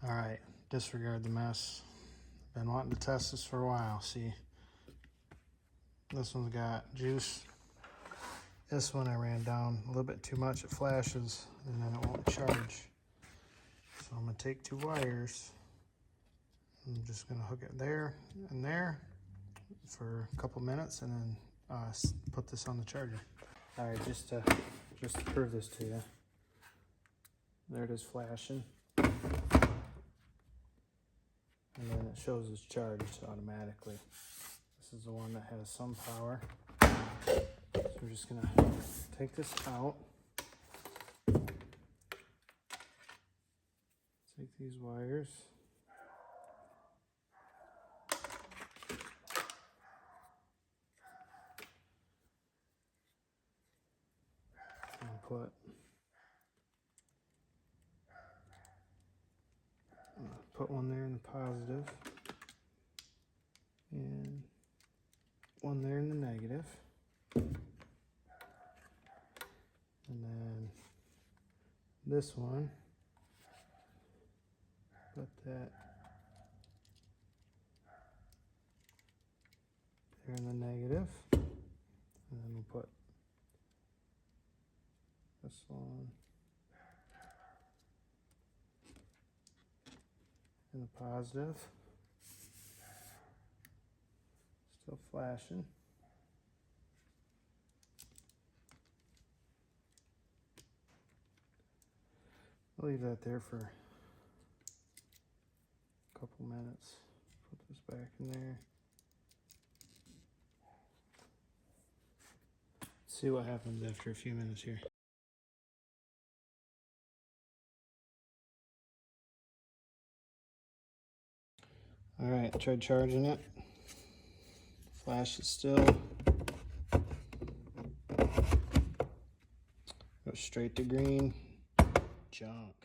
All right, disregard the mess. Been wanting to test this for a while. See, this one's got juice. This one I ran down a little bit too much. It flashes and then it won't charge. So I'm gonna take 2 wires. I'm just gonna hook it there and there for a couple minutes and then put this on the charger. All right, just to prove this to you. There it is flashing. And then it shows it's charged automatically. This is the one that has some power. So we're just gonna take this out. Take these wires. And put one there in the positive and one there in the negative. And then this one, put that there in the negative. And then we'll put this one in the positive. Still flashing. I'll leave that there for a couple minutes. Put this back in there. See what happens after a few minutes here. All right, tried charging it. Flash is still. Go straight to green. Junk.